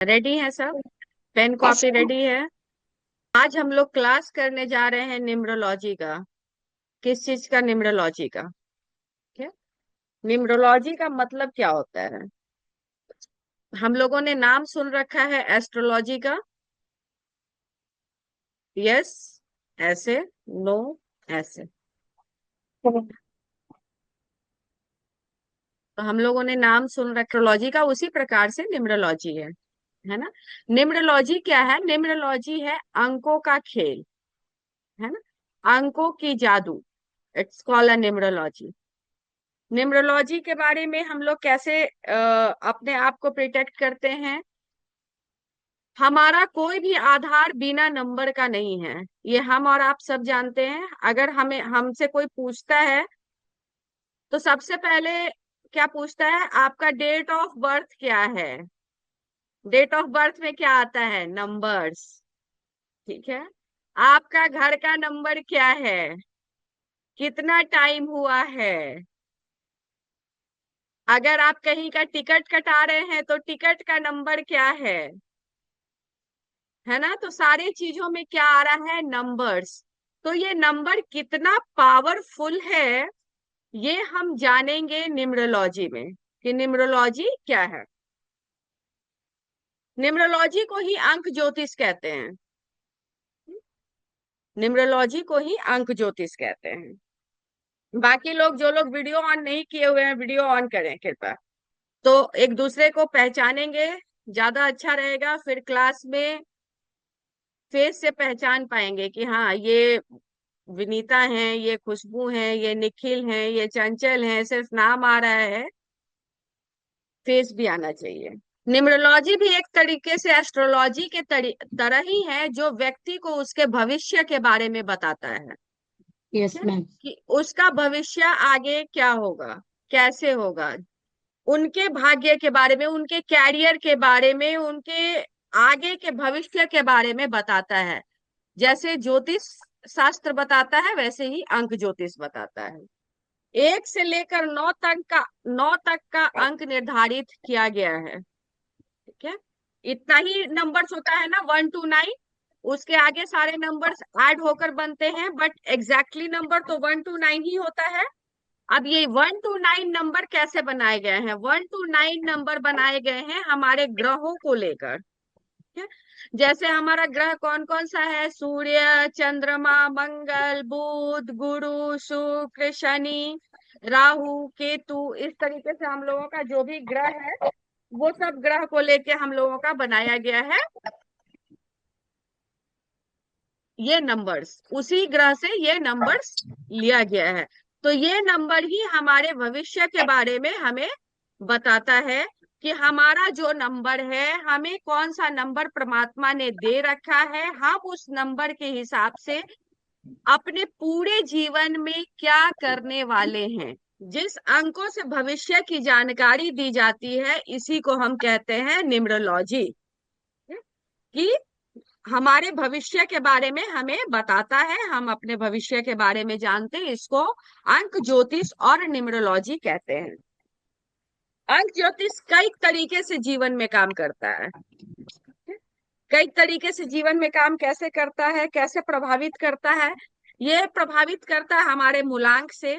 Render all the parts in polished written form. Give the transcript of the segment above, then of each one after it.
Ready है सब? Pen copy ready है? आज हम लोग क्लास करने जा रहे हैं न्यूमरोलॉजी का। किस चीज का? न्यूमरोलॉजी का। क्या? न्यूमरोलॉजी का मतलब क्या होता है? हम लोगों ने नाम सुन रखा है एस्ट्रोलॉजी का। यस, ऐसे, नो, ऐसे। तो हम लोगों ने नाम सुन रखा एस्ट्रोलॉजी का, उसी प्रकार से न्यूमरोलॉजी है ना। न्यूमरोलॉजी क्या है? न्यूमरोलॉजी है अंकों का खेल, है ना, अंकों की जादू। It's called a numerology. Numerology के बारे में हम लोग कैसे अपने आप को प्रोटेक्ट करते हैं? हमारा कोई भी आधार बिना नंबर का नहीं है, ये हम और आप सब जानते हैं। अगर हमें हमसे कोई पूछता है तो सबसे पहले क्या पूछता है? आपका डेट ऑफ बर्थ क्या है। डेट ऑफ बर्थ में क्या आता है? नंबर्स। ठीक है। आपका घर का नंबर क्या है? कितना टाइम हुआ है? अगर आप कहीं का टिकट कटा रहे हैं तो टिकट का नंबर क्या है ना। तो सारी चीजों में क्या आ रहा है? नंबर्स। तो ये नंबर कितना पावरफुल है, ये हम जानेंगे न्यूमरोलॉजी में कि न्यूमरोलॉजी क्या है। न्यूमरोलॉजी को ही अंक ज्योतिष कहते हैं। न्यूमरोलॉजी को ही अंक ज्योतिष कहते हैं। बाकी लोग, जो लोग वीडियो ऑन नहीं किए हुए हैं, वीडियो ऑन करें कृपया। तो एक दूसरे को पहचानेंगे, ज्यादा अच्छा रहेगा। फिर क्लास में फेस से पहचान पाएंगे कि हाँ, ये विनीता है, ये खुशबू है, ये निखिल है, ये चंचल है। सिर्फ नाम आ रहा है, फेस भी आना चाहिए। न्यूमरोलॉजी भी एक तरीके से एस्ट्रोलॉजी के तरह ही है, जो व्यक्ति को उसके भविष्य के बारे में बताता है। यस क्या? मैम। कि उसका भविष्य आगे क्या होगा, कैसे होगा, उनके भाग्य के बारे में, उनके कैरियर के बारे में, उनके आगे के भविष्य के बारे में बताता है। जैसे ज्योतिष शास्त्र बताता है, वैसे ही अंक ज्योतिष बताता है। 1 से लेकर 9 तक का अंक निर्धारित किया गया है। ठीक है। इतना ही नंबर्स होता है ना, 1 to 9। उसके आगे सारे नंबर्स ऐड होकर बनते हैं, बट एग्जैक्टली नंबर तो 1 to 9 ही होता है। अब ये 1 to 9 नंबर कैसे बनाए गए हैं? 1 to 9 नंबर बनाए गए हैं हमारे ग्रहों को लेकर। ठीक है। जैसे हमारा ग्रह कौन कौन सा है? सूर्य, चंद्रमा, मंगल, बुध, गुरु, शुक्र, शनि, राहु, केतु। इस तरीके से हम लोगों का जो भी ग्रह है, वो सब ग्रह को लेके हम लोगों का बनाया गया है ये नंबर्स। उसी ग्रह से ये नंबर्स लिया गया है। तो ये नंबर ही हमारे भविष्य के बारे में हमें बताता है कि हमारा जो नंबर है, हमें कौन सा नंबर परमात्मा ने दे रखा है, हम उस नंबर के हिसाब से अपने पूरे जीवन में क्या करने वाले हैं। जिस अंकों से भविष्य की जानकारी दी जाती है, इसी को हम कहते हैं न्यूमरोलॉजी। कि हमारे भविष्य के बारे में हमें बताता है, हम अपने भविष्य के बारे में जानते हैं। इसको अंक ज्योतिष और न्यूमरोलॉजी कहते हैं। अंक ज्योतिष कई तरीके से जीवन में काम करता है। कई तरीके से जीवन में काम कैसे करता है, कैसे प्रभावित करता है? ये प्रभावित करता है हमारे मूलांक से।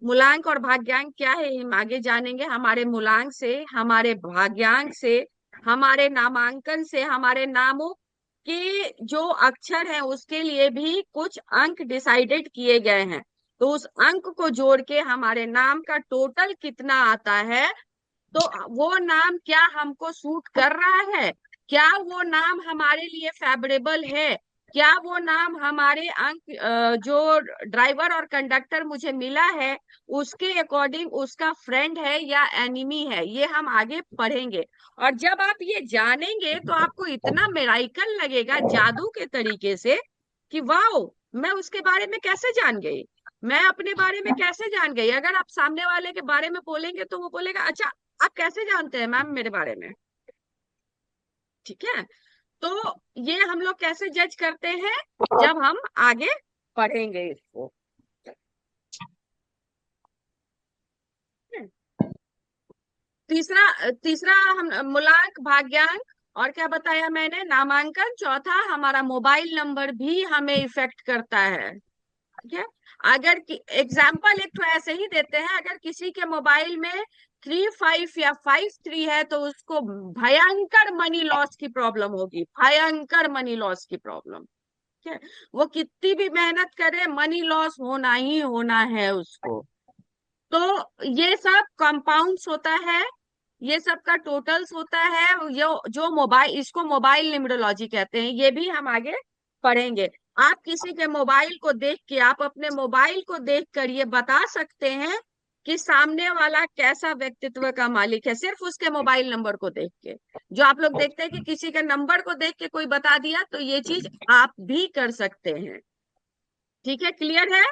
मूलांक और भाग्यांक क्या है, हम आगे जानेंगे। हमारे मूलांक से, हमारे भाग्यांक से, हमारे नामांकन से, हमारे नामों के जो अक्षर हैं उसके लिए भी कुछ अंक डिसाइडेड किए गए हैं। तो उस अंक को जोड़ के हमारे नाम का टोटल कितना आता है, तो वो नाम क्या हमको सूट कर रहा है, क्या वो नाम हमारे लिए फेवरेबल है, क्या वो नाम हमारे अंक जो ड्राइवर और कंडक्टर मुझे मिला है उसके अकॉर्डिंग उसका फ्रेंड है या एनिमी है, ये हम आगे पढ़ेंगे। और जब आप ये जानेंगे तो आपको इतना मेराइकल लगेगा, जादू के तरीके से, कि वाह, मैं उसके बारे में कैसे जान गई, मैं अपने बारे में कैसे जान गई। अगर आप सामने वाले के बारे में बोलेंगे तो वो बोलेगा, अच्छा, आप कैसे जानते हैं मैम मेरे बारे में। ठीक है। तो ये हम लोग कैसे जज करते हैं, जब हम आगे पढ़ेंगे इसको। तीसरा तीसरा हम मूलांक, भाग्यांक, और क्या बताया मैंने, नामांकन। चौथा हमारा मोबाइल नंबर भी हमें इफेक्ट करता है। ठीक है। अगर एग्जाम्पल एक तो ऐसे ही देते हैं, अगर किसी के मोबाइल में 35 या 53 है तो उसको भयंकर मनी लॉस की प्रॉब्लम होगी, भयंकर मनी लॉस की प्रॉब्लम। ठीक है। वो कितनी भी मेहनत करे, मनी लॉस होना ही होना है उसको। तो ये सब कंपाउंड्स होता है, ये सब का टोटल्स होता है। जो मोबाइल, इसको मोबाइल न्यूमरोलॉजी कहते हैं, ये भी हम आगे पढ़ेंगे। आप किसी के मोबाइल को देख के, आप अपने मोबाइल को देख कर ये बता सकते हैं कि सामने वाला कैसा व्यक्तित्व का मालिक है, सिर्फ उसके मोबाइल नंबर को देख के। जो आप लोग देखते हैं कि किसी के नंबर को देख के कोई बता दिया, तो ये चीज आप भी कर सकते हैं। ठीक है, क्लियर है?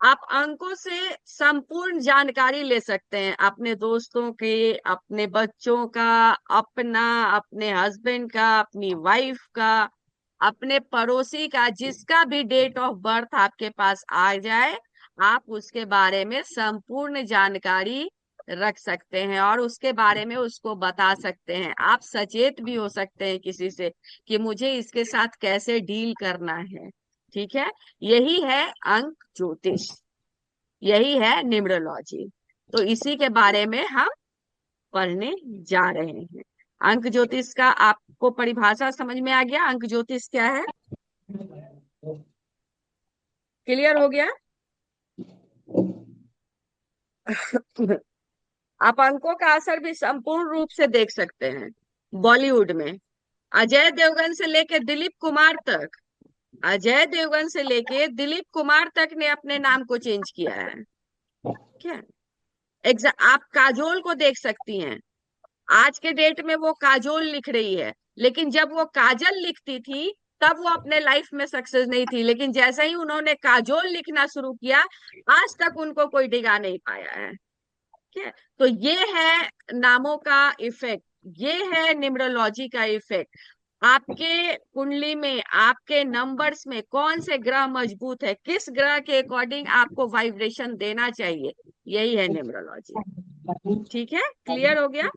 आप अंकों से संपूर्ण जानकारी ले सकते हैं, अपने दोस्तों के, अपने बच्चों का, अपना, अपने हस्बैंड का, अपनी वाइफ का, अपने पड़ोसी का, जिसका भी डेट ऑफ बर्थ आपके पास आ जाए, आप उसके बारे में संपूर्ण जानकारी रख सकते हैं और उसके बारे में उसको बता सकते हैं। आप सचेत भी हो सकते हैं किसी से कि मुझे इसके साथ कैसे डील करना है। ठीक है। यही है अंक ज्योतिष, यही है न्यूमरोलॉजी। तो इसी के बारे में हम पढ़ने जा रहे हैं। अंक ज्योतिष का आपको परिभाषा समझ में आ गया? अंक ज्योतिष क्या है? क्लियर हो गया? आप अंकों का असर भी संपूर्ण रूप से देख सकते हैं। बॉलीवुड में अजय देवगन से लेके दिलीप कुमार तक, अजय देवगन से लेके दिलीप कुमार तक ने अपने नाम को चेंज किया है। क्या? आप काजोल को देख सकती हैं, आज के डेट में वो काजोल लिख रही है, लेकिन जब वो काजल लिखती थी तब वो अपने लाइफ में सक्सेस नहीं थी, लेकिन जैसे ही उन्होंने काजोल लिखना शुरू किया, आज तक उनको कोई डिगा नहीं पाया है। ठीक है। तो ये है नामों का इफेक्ट, ये है न्यूमरोलॉजी का इफेक्ट। आपके कुंडली में, आपके नंबर्स में कौन से ग्रह मजबूत है, किस ग्रह के अकॉर्डिंग आपको वाइब्रेशन देना चाहिए, यही है न्यूमरोलॉजी। ठीक है, क्लियर हो गया?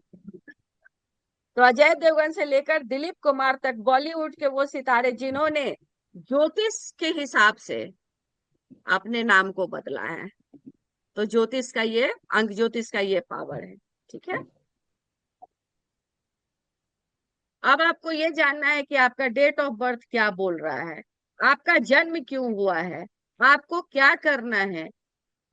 तो अजय देवगन से लेकर दिलीप कुमार तक बॉलीवुड के वो सितारे जिन्होंने ज्योतिष के हिसाब से अपने नाम को बदला है, तो ज्योतिष का ये, अंक ज्योतिष का ये पावर है। ठीक है। अब आपको ये जानना है कि आपका डेट ऑफ बर्थ क्या बोल रहा है, आपका जन्म क्यों हुआ है, आपको क्या करना है।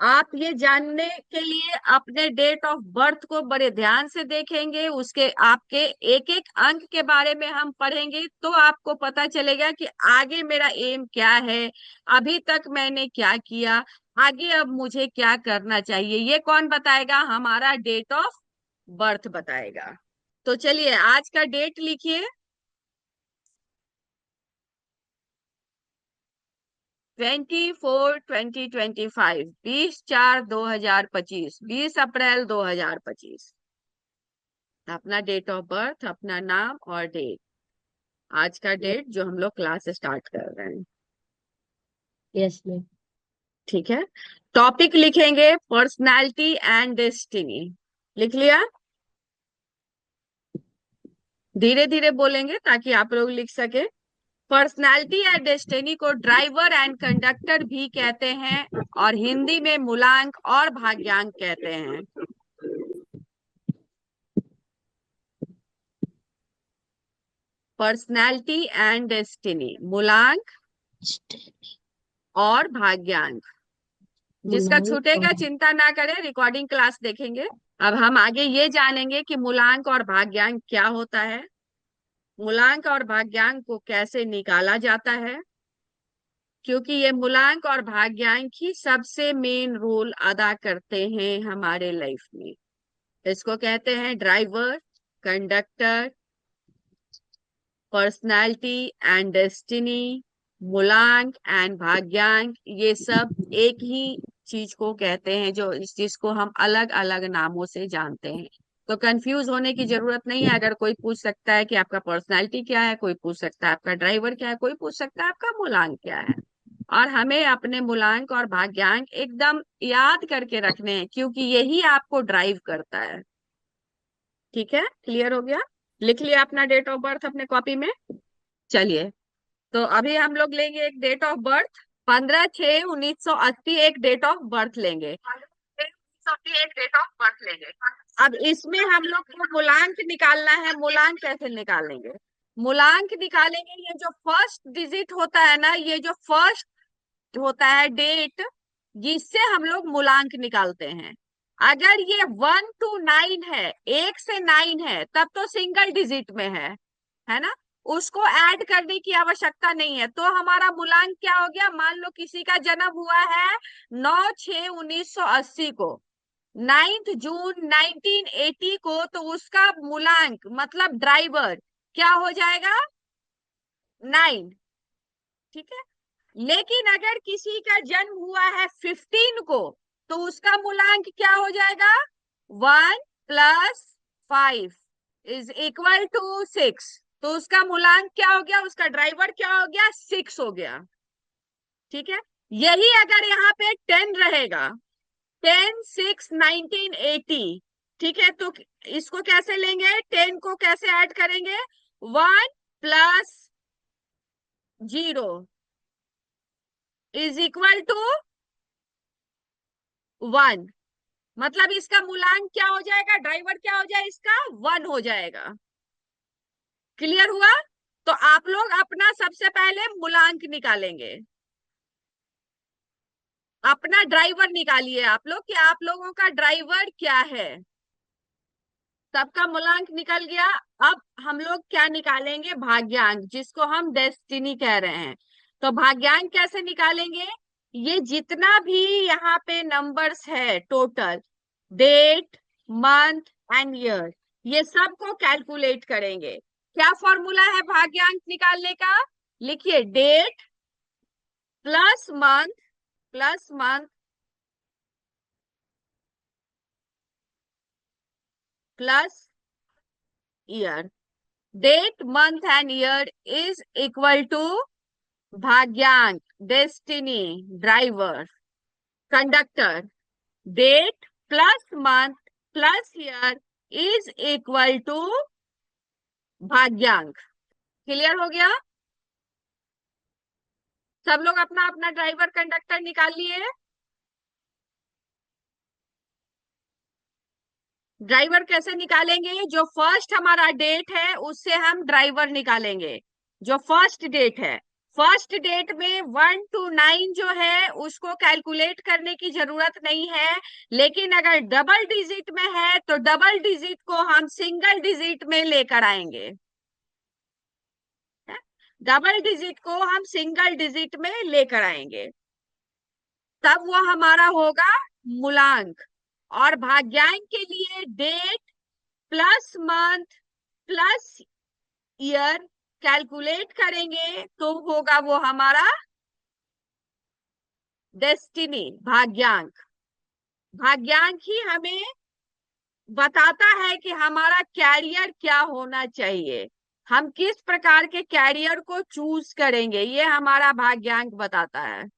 आप ये जानने के लिए अपने डेट ऑफ बर्थ को बड़े ध्यान से देखेंगे, उसके आपके एक एक अंक के बारे में हम पढ़ेंगे, तो आपको पता चलेगा कि आगे मेरा एम क्या है, अभी तक मैंने क्या किया, आगे अब मुझे क्या करना चाहिए। ये कौन बताएगा? हमारा डेट ऑफ बर्थ बताएगा। तो चलिए आज का डेट लिखिए, 24/2025, 20/4/2025, 20 अप्रैल 2025। अपना डेट ऑफ बर्थ, अपना नाम और डेट, आज का डेट जो हम लोग क्लास स्टार्ट कर रहे हैं। Yes ma'am. ठीक है। टॉपिक लिखेंगे पर्सनालिटी एंड डेस्टिनी। लिख लिया? धीरे धीरे बोलेंगे ताकि आप लोग लिख सके। पर्सनालिटी एंड डेस्टिनी को ड्राइवर एंड कंडक्टर भी कहते हैं और हिंदी में मूलांक और भाग्यांक कहते हैं। पर्सनालिटी एंड डेस्टिनी, मूलांक और भाग्यांक। जिसका छूटेगा चिंता ना करें, रिकॉर्डिंग क्लास देखेंगे। अब हम आगे ये जानेंगे कि मूलांक और भाग्यांक क्या होता है, मूलांक और भाग्यांक को कैसे निकाला जाता है, क्योंकि ये मूलांक और भाग्यांक ही सबसे मेन रोल अदा करते हैं हमारे लाइफ में। इसको कहते हैं driver, conductor, personality and destiny, मूलांक एंड भाग्यांक। ये सब एक ही चीज को कहते हैं, जो इस चीज को हम अलग अलग नामों से जानते हैं। तो कंफ्यूज होने की जरूरत नहीं है। अगर कोई पूछ सकता है कि आपका पर्सनालिटी क्या है, कोई पूछ सकता है आपका ड्राइवर क्या है, कोई पूछ सकता है आपका मूलांक क्या है, और हमें अपने मूलांक और भाग्यांक एकदम याद करके रखने हैं, क्योंकि यही आपको ड्राइव करता है। ठीक है, क्लियर हो गया? लिख लिया अपना डेट ऑफ बर्थ अपने कॉपी में। चलिए, तो अभी हम लोग लेंगे एक डेट ऑफ बर्थ। 15/6/1980 एक डेट ऑफ बर्थ लेंगे। 15/6/1980 एक डेट ऑफ बर्थ लेंगे। अब इसमें हम लोग को मूलांक निकालना है। मूलांक कैसे निकालेंगे? मूलांक निकालेंगे, ये जो फर्स्ट डिजिट होता है ना, ये जो फर्स्ट होता है डेट, जिससे हम लोग मूलांक निकालते हैं। अगर ये 1 to 9 है, 1 से 9 है, तब तो सिंगल डिजिट में है ना, उसको ऐड करने की आवश्यकता नहीं है। तो हमारा मूलांक क्या हो गया? मान लो किसी का जन्म हुआ है 9/6/1980 को, 9 जून 1980 को, तो उसका मूलांक मतलब ड्राइवर क्या हो जाएगा? 9। ठीक है। लेकिन अगर किसी का जन्म हुआ है 15 को, तो उसका मूलांक क्या हो जाएगा? 1+5 = 6। तो उसका मूलांक क्या हो गया? उसका ड्राइवर क्या हो गया? 6 हो गया। ठीक है। यही अगर यहाँ पे 10 रहेगा, 10/6/1980, ठीक है, तो इसको कैसे लेंगे? 10 को कैसे ऐड करेंगे? 1+0 = 1। मतलब इसका मूलांक क्या हो जाएगा? ड्राइवर क्या हो जाए इसका? 1 हो जाएगा। क्लियर हुआ? तो आप लोग अपना सबसे पहले मूलांक निकालेंगे। अपना ड्राइवर निकालिए आप लोग, कि आप लोगों का ड्राइवर क्या है। सबका मूलांक निकल गया। अब हम लोग क्या निकालेंगे? भाग्यांक, जिसको हम डेस्टिनी कह रहे हैं। तो भाग्यांक कैसे निकालेंगे? ये जितना भी यहाँ पे नंबर्स है total, date, month and year, ये सबको कैलकुलेट करेंगे। क्या फॉर्मूला है भाग्यांक निकालने का? लिखिए, date plus month plus year. Date, month and year is equal to भाग्यांक, destiny, driver, conductor. Date plus month plus year is equal to भाग्यांक। क्लियर हो गया? सब लोग अपना अपना ड्राइवर कंडक्टर निकाल लिए? ड्राइवर कैसे निकालेंगे? जो फर्स्ट हमारा डेट है उससे हम ड्राइवर निकालेंगे। जो फर्स्ट डेट है, फर्स्ट डेट में 1 to 9 जो है उसको कैलकुलेट करने की जरूरत नहीं है। लेकिन अगर डबल डिजिट में है तो डबल डिजिट को हम सिंगल डिजिट में लेकर आएंगे। डबल डिजिट को हम सिंगल डिजिट में लेकर आएंगे, तब वो हमारा होगा मूलांक। और भाग्यांक के लिए date plus month plus year calculate करेंगे तो होगा वो हमारा डेस्टिनी, भाग्यांक। भाग्यांक ही हमें बताता है कि हमारा कैरियर क्या होना चाहिए, हम किस प्रकार के कैरियर को चूज करेंगे, ये हमारा भाग्यांक बताता है।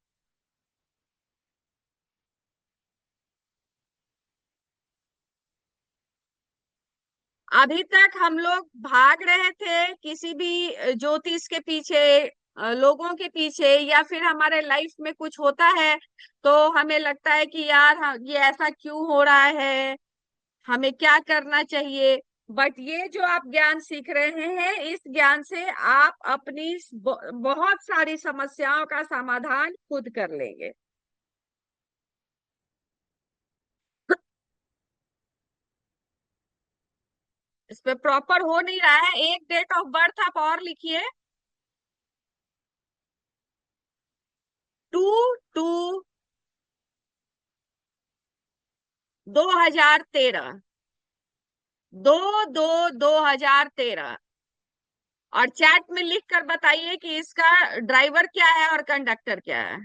अभी तक हम लोग भाग रहे थे किसी भी ज्योतिष के पीछे, लोगों के पीछे, या फिर हमारे लाइफ में कुछ होता है तो हमें लगता है कि यार ये ऐसा क्यों हो रहा है, हमें क्या करना चाहिए। बट ये जो आप ज्ञान सीख रहे हैं, इस ज्ञान से आप अपनी बहुत सारी समस्याओं का समाधान खुद कर लेंगे। इस पे प्रॉपर हो नहीं रहा है। एक डेट ऑफ बर्थ आप और लिखिए। 2/2/2013। 2/2/2013। और चैट में लिख कर बताइए कि इसका ड्राइवर क्या है और कंडक्टर क्या है।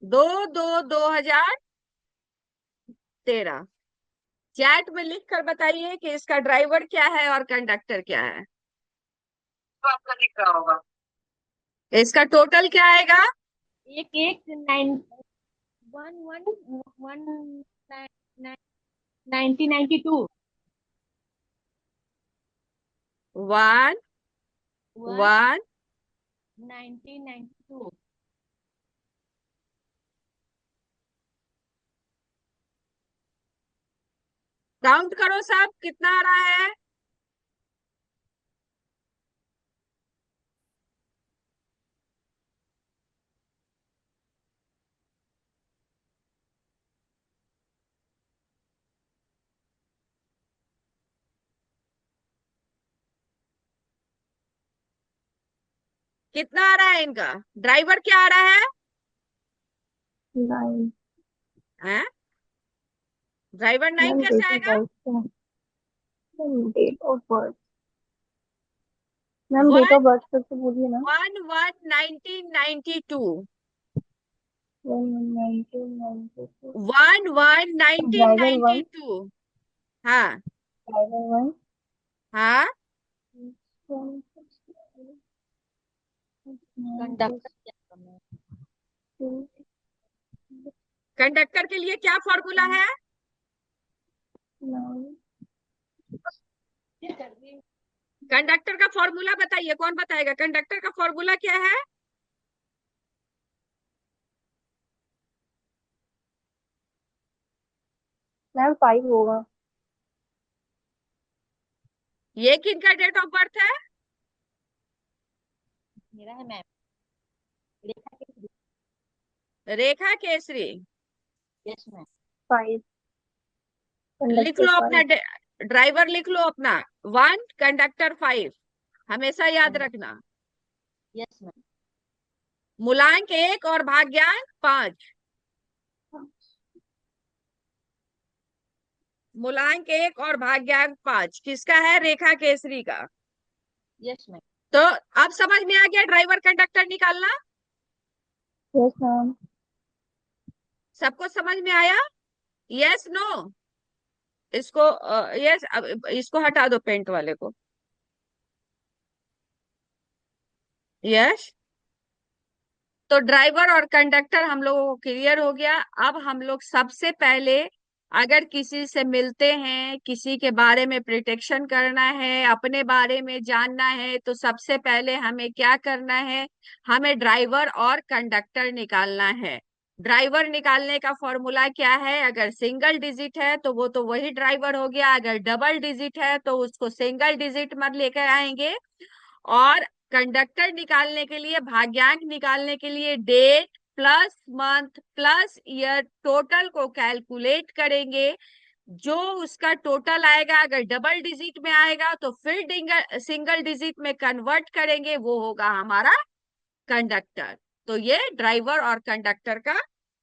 2013। चैट में लिख कर बताइए कि इसका ड्राइवर क्या है और कंडक्टर क्या है। तो आपका लिख रहा होगा। इसका टोटल क्या आएगा। एक एक nine one one one 1992 one one one 1992 count करो सब कितना आ रहा है। कितना आ रहा है इनका। ड्राइवर क्या आ रहा है। 9। हैं? ड्राइवर 9 मैम कैसे डेट ऑफ आएगा। बर्थ क्या है? Ma'am date of birth. Ma'am date one of birth फिर से बोलिए ना। One one 1992। 1992। 1/1/1992। ड्राइवर 1। हाँ ड्राइवर 1। हाँ। कंडक्टर क्या करना है? कंडक्टर के लिए क्या फॉर्मूला है। कंडक्टर का फॉर्मूला बताइए, कौन बताएगा कंडक्टर का फॉर्मूला क्या है। मैम 5 होगा। ये किनका डेट ऑफ बर्थ है। मेरा है ma'am. Rekha K. Rekha Kesari. Yes ma'am. 5। लिख कंडक्टर लो अपना 5। ड्राइवर लिख लो अपना। 1 कंडक्टर 5। हमेशा याद रखना। Yes ma'am. मूलांक 1 और भाग्यांक 5। मूलांक 1 और भाग्यांक 5 किसका है, रेखा केसरी का। Yes ma'am. तो अब समझ में आ गया ड्राइवर कंडक्टर निकालना। Yes ma'am. सबको समझ में आया। Yes no. इसको यस, इसको हटा दो पेंट वाले को। यस। तो ड्राइवर और कंडक्टर हम लोगों को क्लियर हो गया। अब हम लोग सबसे पहले अगर किसी से मिलते हैं, किसी के बारे में प्रिटेक्शन करना है, अपने बारे में जानना है, तो सबसे पहले हमें क्या करना है, हमें ड्राइवर और कंडक्टर निकालना है। ड्राइवर निकालने का फॉर्मूला क्या है, अगर सिंगल डिजिट है तो वो तो वही ड्राइवर हो गया, अगर डबल डिजिट है तो उसको सिंगल डिजिट मत लेकर आएंगे। और कंडक्टर निकालने के लिए, भाग्यांक निकालने के लिए date plus month plus year total को कैलकुलेट करेंगे। जो उसका टोटल आएगा, अगर डबल डिजिट में आएगा तो फिर सिंगल डिजिट में कन्वर्ट करेंगे, वो होगा हमारा कंडक्टर। तो ये ड्राइवर और कंडक्टर का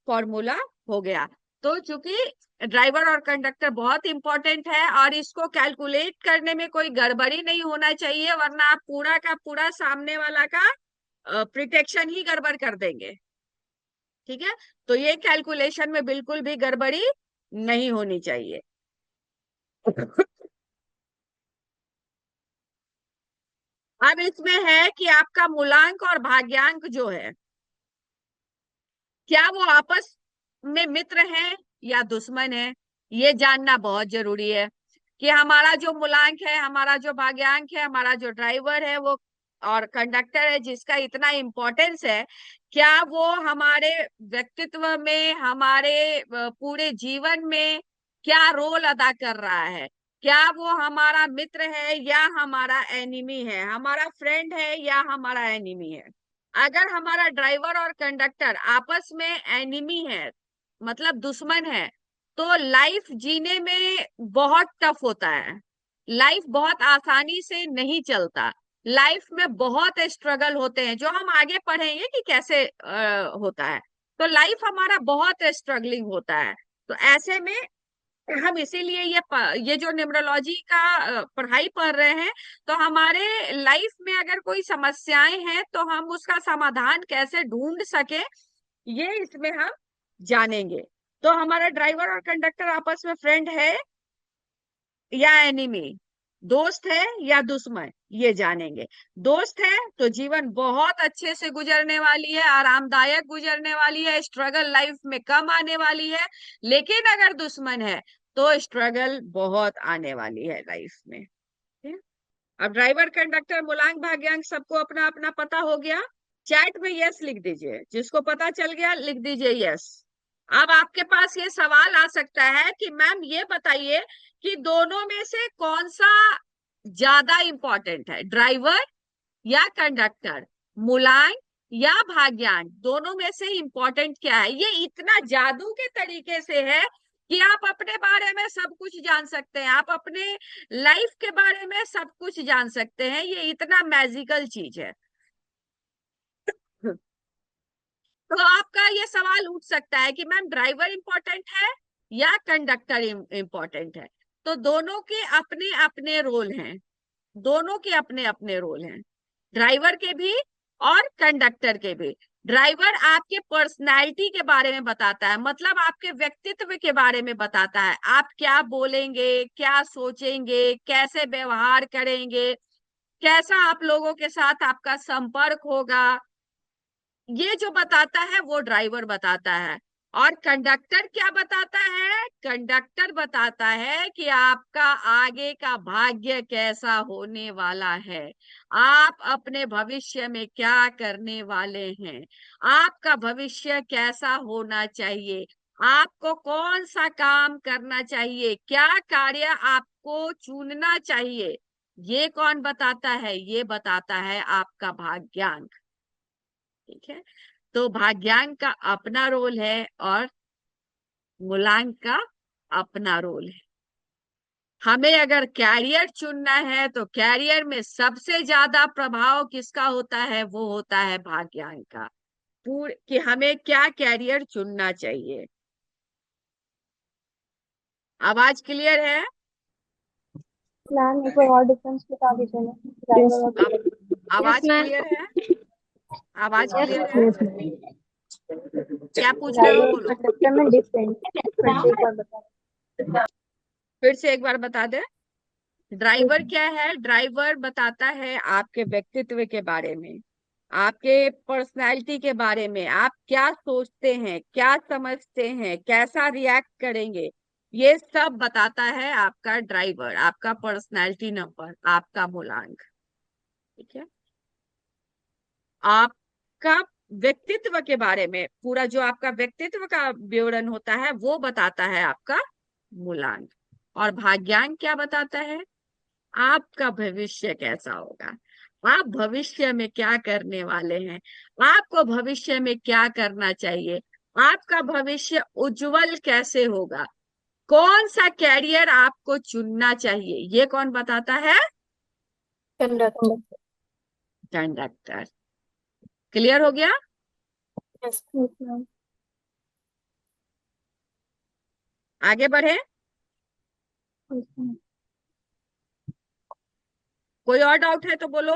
फॉर्मूला हो गया। तो चूंकि ड्राइवर और कंडक्टर बहुत इंपॉर्टेंट है और इसको कैलकुलेट करने में कोई गड़बड़ी नहीं होना चाहिए, वरना आप पूरा का पूरा सामने वाला का प्रिटेक्शन ही गड़बड़ कर देंगे। ठीक है। तो ये कैलकुलेशन में बिल्कुल भी गड़बड़ी नहीं होनी चाहिए। अब इसमें है कि आपका मूलांक और भाग्यांक जो है, क्या वो आपस में मित्र हैं या दुश्मन है, ये जानना बहुत जरूरी है। कि हमारा जो मूलांक है, हमारा जो भाग्यांक है, हमारा जो ड्राइवर है वो और कंडक्टर है जिसका इतना इम्पोर्टेंस है, क्या वो हमारे व्यक्तित्व में, हमारे पूरे जीवन में क्या रोल अदा कर रहा है। क्या वो हमारा मित्र है या हमारा एनिमी है, हमारा फ्रेंड है या हमारा एनिमी है। अगर हमारा ड्राइवर और कंडक्टर आपस में एनिमी है, मतलब दुश्मन है, तो लाइफ जीने में बहुत टफ होता है। लाइफ बहुत आसानी से नहीं चलता। लाइफ में बहुत स्ट्रगल होते हैं, जो हम आगे पढ़ेंगे कि कैसे होता है। तो लाइफ हमारा बहुत स्ट्रगलिंग होता है। तो ऐसे में हम इसीलिए ये जो न्यूमरोलॉजी का पढ़ाई पढ़ रहे हैं, तो हमारे लाइफ में अगर कोई समस्याएं हैं तो हम उसका समाधान कैसे ढूंढ सके, ये इसमें हम जानेंगे। तो हमारा ड्राइवर और कंडक्टर आपस में फ्रेंड है या एनिमी, दोस्त है या दुश्मन, ये जानेंगे। दोस्त है तो जीवन बहुत अच्छे से गुजरने वाली है, आरामदायक गुजरने वाली है, स्ट्रगल लाइफ में कम आने वाली है। लेकिन अगर दुश्मन है तो स्ट्रगल बहुत आने वाली है लाइफ में। ठीक? अब ड्राइवर कंडक्टर मूलांक भाग्यांक सबको अपना अपना पता हो गया। चैट में यस लिख दीजिए, जिसको पता चल गया लिख दीजिए यस। अब आपके पास ये सवाल आ सकता है कि मैम ये बताइए कि दोनों में से कौन सा ज्यादा इंपॉर्टेंट है, ड्राइवर या कंडक्टर, मूलांक या भाग्यांक, दोनों में से इंपॉर्टेंट क्या है? ये इतना जादू के तरीके से है कि आप अपने बारे में सब कुछ जान सकते हैं, आप अपने लाइफ के बारे में सब कुछ जान सकते हैं। ये इतना मैजिकल चीज है। तो आपका ये सवाल उठ सकता है कि मैम ड्राइवर इंपॉर्टेंट है या कंडक्टर इंपॉर्टेंट है? तो दोनों के अपने अपने रोल हैं, दोनों के अपने अपने रोल हैं, ड्राइवर के भी और कंडक्टर के भी। ड्राइवर आपके पर्सनैलिटी के बारे में बताता है, मतलब आपके व्यक्तित्व के बारे में बताता है, आप क्या बोलेंगे, क्या सोचेंगे, कैसे व्यवहार करेंगे, कैसा आप लोगों के साथ आपका संपर्क होगा, ये जो बताता है वो ड्राइवर बताता है। और कंडक्टर क्या बताता है? कंडक्टर बताता है कि आपका आगे का भाग्य कैसा होने वाला है, आप अपने भविष्य में क्या करने वाले हैं, आपका भविष्य कैसा होना चाहिए, आपको कौन सा काम करना चाहिए, क्या कार्य आपको चुनना चाहिए। ये कौन बताता है? ये बताता है आपका भाग्यांक। ठीक है, तो भाग्यांक का अपना रोल है और मूलांक का अपना रोल है। हमें अगर कैरियर चुनना है तो कैरियर में सबसे ज्यादा प्रभाव किसका होता है? वो होता है भाग्यांक का, कि हमें क्या कैरियर चुनना चाहिए। आवाज क्लियर है? मैम एक बार और डिफरेंस बता दीजिए ना, ड्राइवर और आवाज Yes, ma'am. क्लियर है? आवाज Yes, क्लियर है? ma'am. क्या पूछ रहे हो ड्राइवर और बोलो, कंडक्टर में डिफरेंस फिर से एक बार बता। फिर से एक बार बता दे। ड्राइवर क्या है? ड्राइवर बताता है आपके व्यक्तित्व के बारे में, आपके पर्सनैलिटी के बारे में, आप क्या सोचते हैं, क्या समझते हैं, कैसा रिएक्ट करेंगे, ये सब बताता है आपका ड्राइवर, आपका पर्सनैलिटी नंबर, आपका मूलांक। ठीक है, आपका व्यक्तित्व के बारे में पूरा जो आपका व्यक्तित्व का विवरण होता है वो बताता है आपका मूलांक। और भाग्यांक क्या बताता है? आपका भविष्य कैसा होगा, आप भविष्य में क्या करने वाले हैं, आपको भविष्य में क्या करना चाहिए, आपका भविष्य उज्जवल कैसे होगा, कौन सा कैरियर आपको चुनना चाहिए, ये कौन बताता है? कंडक्टर। कंडक्टर। क्लियर हो गया? Yes ma'am. आगे बढ़े। Yes ma'am. कोई और डाउट है तो बोलो।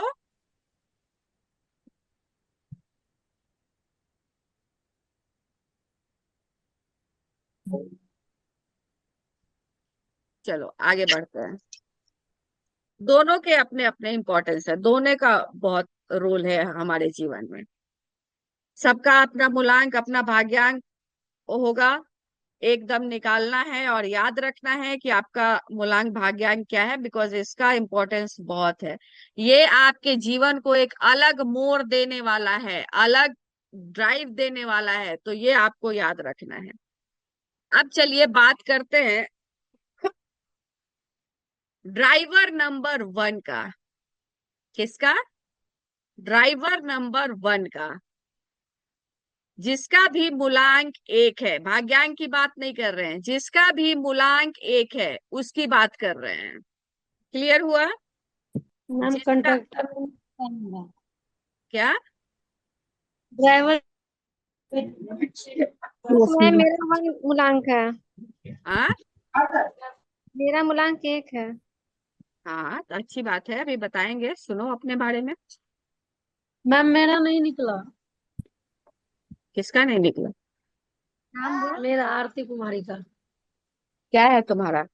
चलो आगे बढ़ते हैं। दोनों के अपने अपने इंपॉर्टेंस है, दोनों का बहुत रोल है हमारे जीवन में। सबका अपना मूलांक, अपना भाग्यांक होगा, एकदम निकालना है और याद रखना है कि आपका मूलांक भाग्यांक क्या है, बिकॉज इसका इम्पोर्टेंस बहुत है। ये आपके जीवन को एक अलग मोड़ देने वाला है, अलग ड्राइव देने वाला है, तो ये आपको याद रखना है। अब चलिए बात करते हैं ड्राइवर नंबर 1 का। किसका? ड्राइवर नंबर 1 का, जिसका भी मूलांक 1 है, भाग्यांक की बात नहीं कर रहे हैं, जिसका भी मूलांक 1 है उसकी बात कर रहे हैं। क्लियर हुआ? मैम जिसका कंडक्टर क्या? ड्राइवर यस है, मैम। मेरा मूलांक है, हाँ मेरा मूलांक 1 है। हाँ, तो अच्छी बात है, अभी बताएंगे, सुनो अपने बारे में। मैम मेरा नहीं निकला। किसका नहीं निकला? नाम बोलो। मेरा आरती कुमारी का। क्या है तुम्हारा?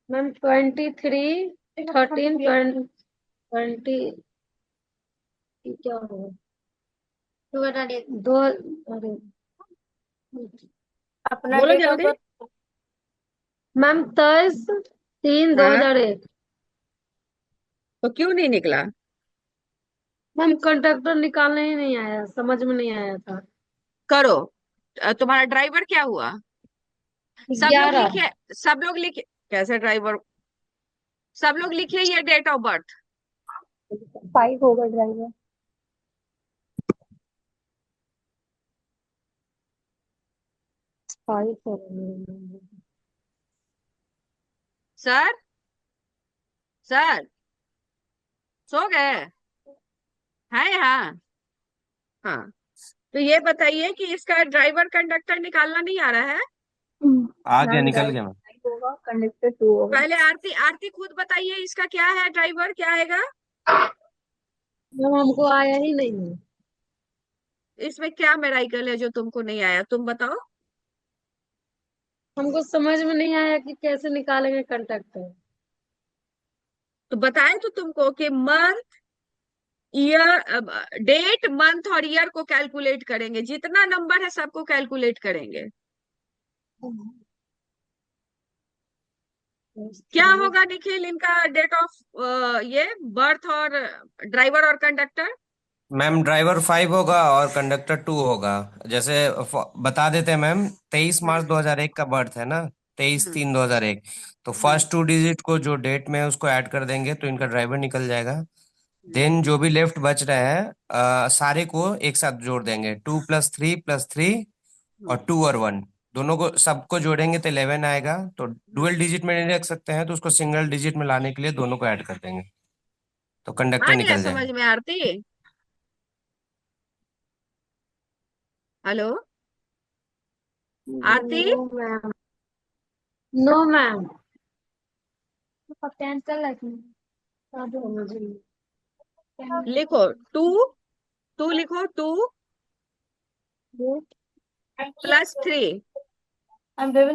मैम 23 13 20 क्या होगा? तू बता दे। दो अरे अपना बोलो डेट ऑफ जल्दी। बर्थ। मैम 23 दो हाँ, हजार एक तो क्यों नहीं निकला? मैम कंडक्टर निकालने ही नहीं आया, समझ में नहीं आया था। करो। तुम्हारा ड्राइवर क्या हुआ? सब लोग 11 लिखे। सब लोग लिखे। कैसे ड्राइवर? सब लोग लिखे ये डेट ऑफ बर्थ। 5 होगा ड्राइवर। सर, सर, सो गए? हैं? हाँ। हाँ, तो ये बताइए कि इसका ड्राइवर कंडक्टर निकालना नहीं आ रहा है? आ गया, मैम निकल ड्राइवर गया मैम। 5 होगा, कंडक्टर 2 होगा। पहले आरती, आरती खुद बताइए इसका क्या है, ड्राइवर क्या आएगा? मैम हमको आया ही नहीं है। इसमें क्या मेराइकल है जो तुमको नहीं आया, तुम बताओ। हमको समझ में नहीं आया कि कैसे निकालेंगे कंडक्टर। तो बताए तो तुमको कि मंथ, ईयर, डेट, मंथ और ईयर को कैलकुलेट करेंगे, जितना नंबर है सबको कैलकुलेट करेंगे। क्या होगा निखिल इनका डेट ऑफ ये बर्थ और ड्राइवर और कंडक्टर? मैम ड्राइवर 5 होगा और कंडक्टर 2 होगा। जैसे बता देते हैं मैम, 23 मार्च हम्म। 2001 का बर्थ है ना, तेईस हम्म। तीन 2001 तो हम्म। फर्स्ट 2 डिजिट को जो डेट में है उसको ऐड कर देंगे तो इनका ड्राइवर निकल जाएगा। हम्म। देन जो भी लेफ्ट बच रहे हैं सारे को एक साथ जोड़ देंगे, 2 + 3 + 3 हम्म। और 2 और 1, दोनों को सबको जोड़ेंगे तो 11 आएगा। तो हम्म। डुअल डिजिट में नहीं रख सकते हैं तो उसको सिंगल डिजिट में लाने के लिए दोनों को ऐड कर देंगे तो आ कंडक्टर गया निकल समझ जाएगा। में Aarti? Hello Aarti. No ma'am, no ma'am. Cancel है। लिखो टू, टू लिखो, 2 + 3, I'm very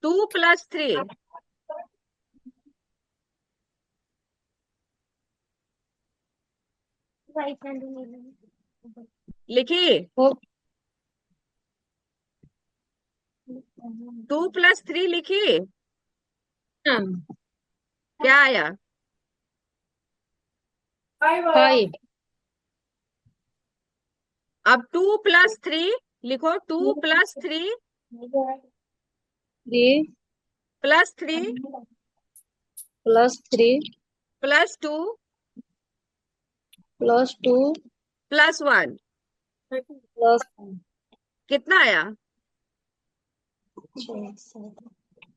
2 + 3 लिखी। हो 2 + 3 लिखी। मैम क्या आया? 5 अब 2 + 3 लिखो, 2 + 3 3 +3 +3 +2 +2 +1 +1 कितना आया?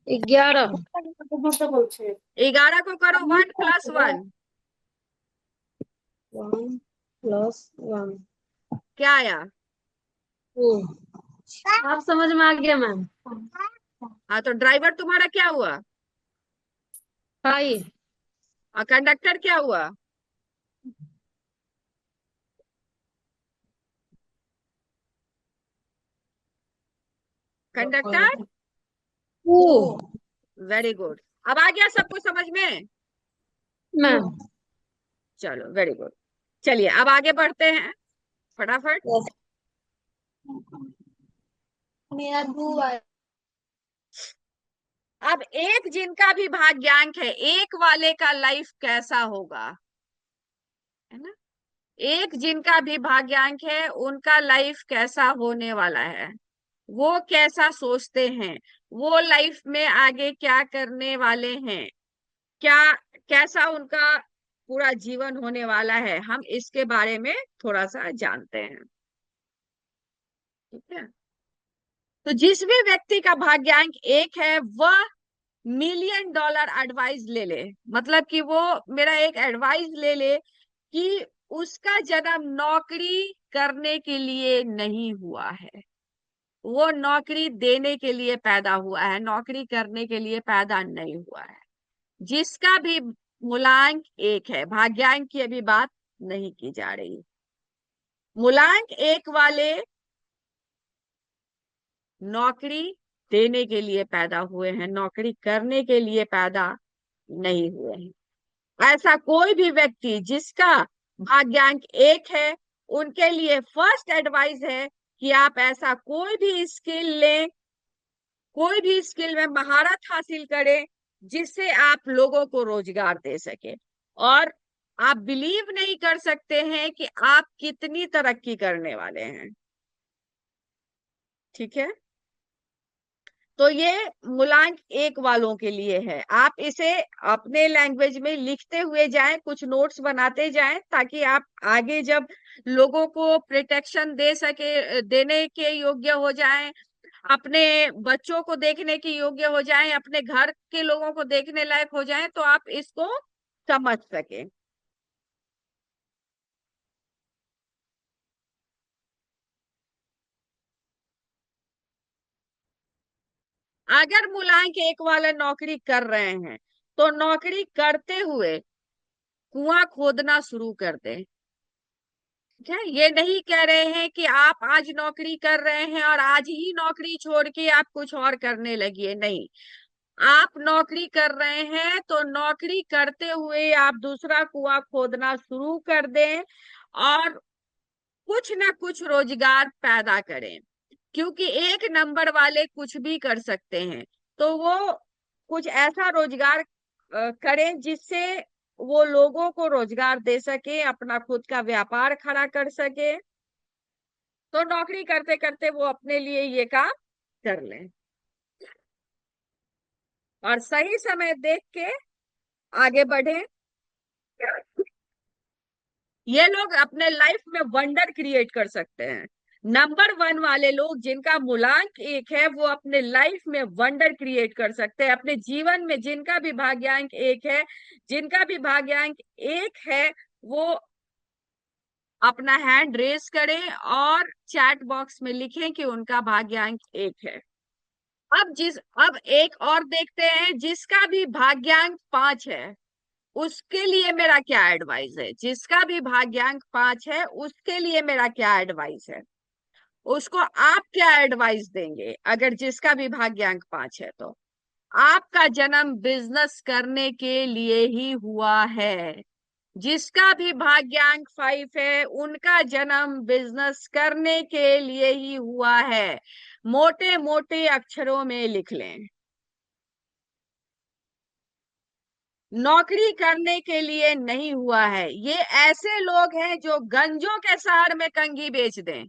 11 11 को करो 1 + 1। 1 + 1 क्या आया? 2। आप समझ में आ गया मैम। हाँ, तो ड्राइवर तुम्हारा क्या हुआ? 5 और कंडक्टर क्या हुआ? कंडक्टर। 2 very good. अब आ गया सबको समझ में? मैम। चलो वेरी गुड। चलिए अब आगे बढ़ते हैं फटाफट। मेरा 2 आया। अब एक जिनका भी भाग्यांक है, एक वाले का लाइफ कैसा होगा, है ना? एक जिनका भी भाग्यांक है उनका लाइफ कैसा होने वाला है, वो कैसा सोचते हैं, वो लाइफ में आगे क्या करने वाले हैं, क्या, कैसा उनका पूरा जीवन होने वाला है, हम इसके बारे में थोड़ा सा जानते हैं। ठीक है? तो जिस भी व्यक्ति का भाग्यांक एक है वह $1,000,000 एडवाइस ले ले। मतलब कि वो मेरा एक एडवाइस ले ले कि उसका जन्म नौकरी करने के लिए नहीं हुआ है, वो नौकरी देने के लिए पैदा हुआ है, नौकरी करने के लिए पैदा नहीं हुआ है। जिसका भी मूलांक एक है, भाग्यांक की अभी बात नहीं की जा रही, मूलांक 1 वाले नौकरी देने के लिए पैदा हुए हैं, नौकरी करने के लिए पैदा नहीं हुए हैं। ऐसा कोई भी व्यक्ति जिसका भाग्यांक 1 है, उनके लिए फर्स्ट एडवाइस है कि आप ऐसा कोई भी स्किल लें, कोई भी स्किल में महारत हासिल करें जिससे आप लोगों को रोजगार दे सके। और आप बिलीव नहीं कर सकते हैं कि आप कितनी तरक्की करने वाले हैं। ठीक है, तो ये मूलांक 1 वालों के लिए है। आप इसे अपने लैंग्वेज में लिखते हुए जाएं, कुछ नोट्स बनाते जाएं, ताकि आप आगे जब लोगों को प्रोटेक्शन दे सके, देने के योग्य हो जाएं, अपने बच्चों को देखने के योग्य हो जाएं, अपने घर के लोगों को देखने लायक हो जाएं, तो आप इसको समझ सके। अगर मूलांक 1 वाले नौकरी कर रहे हैं तो नौकरी करते हुए कुआं खोदना शुरू कर दें। ठीक है, ये नहीं कह रहे हैं कि आप आज नौकरी कर रहे हैं और आज ही नौकरी छोड़ के आप कुछ और करने लगिए, नहीं। आप नौकरी कर रहे हैं तो नौकरी करते हुए आप दूसरा कुआं खोदना शुरू कर दें और कुछ ना कुछ रोजगार पैदा करें, क्योंकि 1 नंबर वाले कुछ भी कर सकते हैं। तो वो कुछ ऐसा रोजगार करें जिससे वो लोगों को रोजगार दे सके, अपना खुद का व्यापार खड़ा कर सके। तो नौकरी करते करते वो अपने लिए ये काम कर लें और सही समय देख के आगे बढ़े। ये लोग अपने लाइफ में वंडर क्रिएट कर सकते हैं। नंबर 1 वाले लोग जिनका मूलांक 1 है, वो अपने लाइफ में वंडर क्रिएट कर सकते हैं। अपने जीवन में जिनका भी भाग्यांक 1 है, जिनका भी भाग्यांक 1 है, वो अपना हैंड रेस करें और चैट बॉक्स में लिखें कि उनका भाग्यांक 1 है। अब एक और देखते हैं, जिसका भी भाग्यांक 5 है उसके लिए मेरा क्या एडवाइस है। जिसका भी भाग्यांक 5 है उसके लिए मेरा क्या एडवाइस है, उसको आप क्या एडवाइस देंगे। अगर जिसका भी भाग्यांक 5 है तो आपका जन्म बिजनेस करने के लिए ही हुआ है। जिसका भी भाग्यांक 5 है उनका जन्म बिजनेस करने के लिए ही हुआ है। मोटे मोटे अक्षरों में लिख लें, नौकरी करने के लिए नहीं हुआ है। ये ऐसे लोग हैं जो गंजों के शहर में कंघी बेच दें।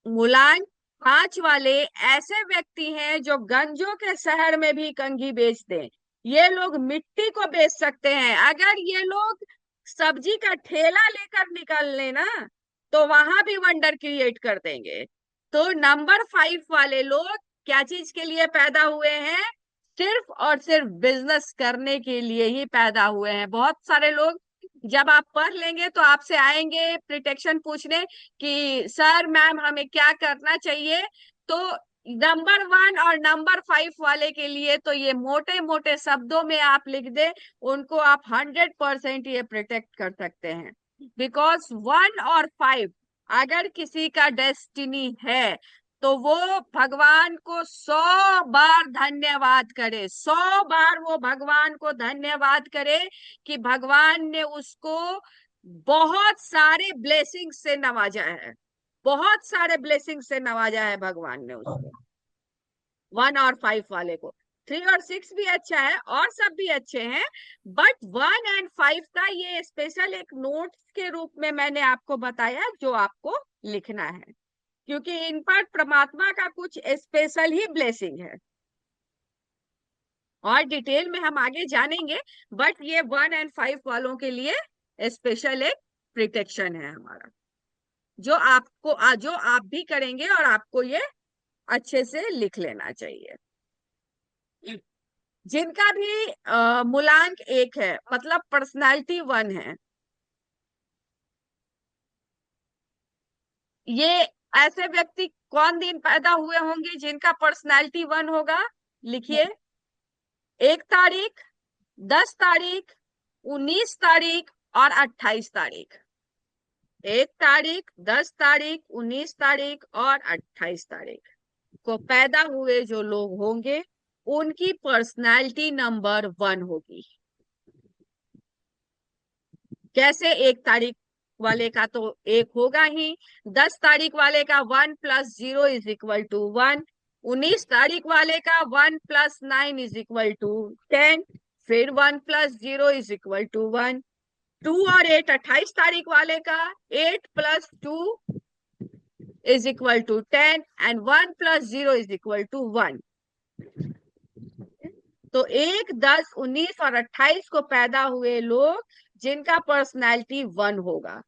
मूलांक 5 वाले ऐसे व्यक्ति हैं जो गंजों के शहर में भी कंघी बेच दें। ये लोग मिट्टी को बेच सकते हैं। अगर ये लोग सब्जी का ठेला लेकर निकल लेना तो वहां भी वंडर क्रिएट कर देंगे। तो नंबर 5 वाले लोग क्या चीज के लिए पैदा हुए हैं, सिर्फ और सिर्फ बिजनेस करने के लिए ही पैदा हुए हैं। बहुत सारे लोग जब आप पढ़ लेंगे तो आपसे आएंगे प्रोटेक्शन पूछने कि सर मैम हमें क्या करना चाहिए। तो नंबर 1 और नंबर 5 वाले के लिए तो ये मोटे मोटे शब्दों में आप लिख दे, उनको आप 100% ये प्रोटेक्ट कर सकते हैं। बिकॉज 1 और 5 अगर किसी का डेस्टिनी है तो वो भगवान को 100 बार धन्यवाद करे, 100 बार वो भगवान को धन्यवाद करे कि भगवान ने उसको बहुत सारे ब्लेसिंग से नवाजा है, बहुत सारे ब्लेसिंग से नवाजा है भगवान ने उसको। 1 और 5 वाले को 3 और 6 भी अच्छा है और सब भी अच्छे हैं, बट 1 एंड 5 का ये स्पेशल एक नोट्स के रूप में मैंने आपको बताया जो आपको लिखना है, क्योंकि इन पर परमात्मा का कुछ स्पेशल ही ब्लेसिंग है। और डिटेल में हम आगे जानेंगे, बट ये 1 एंड 5 वालों के लिए स्पेशल एक प्रोटेक्शन है हमारा, जो आप भी करेंगे और आपको ये अच्छे से लिख लेना चाहिए। जिनका भी मूलांक 1 है, मतलब पर्सनालिटी 1 है, ये ऐसे व्यक्ति कौन दिन पैदा हुए होंगे जिनका पर्सनालिटी 1 होगा। लिखिए, 1 तारीख, 10 तारीख, 19 तारीख और 28 तारीख। 1 तारीख, 10 तारीख, 19 तारीख और 28 तारीख को पैदा हुए जो लोग होंगे उनकी पर्सनैलिटी नंबर 1 होगी। कैसे? 1 तारीख वाले का तो 1 होगा ही, 10 तारीख वाले का 1 + 0 = 1, 19 तारीख वाले का 1 + 9 = 10, फिर 1 + 0 = 1, 2 और 8 28 तारीख वाले का 8 + 2 = 10 and 1 + 0 = 1। तो 1, 10, 19 और 28 को पैदा हुए लोग जिनका पर्सनैलिटी 1 होगा,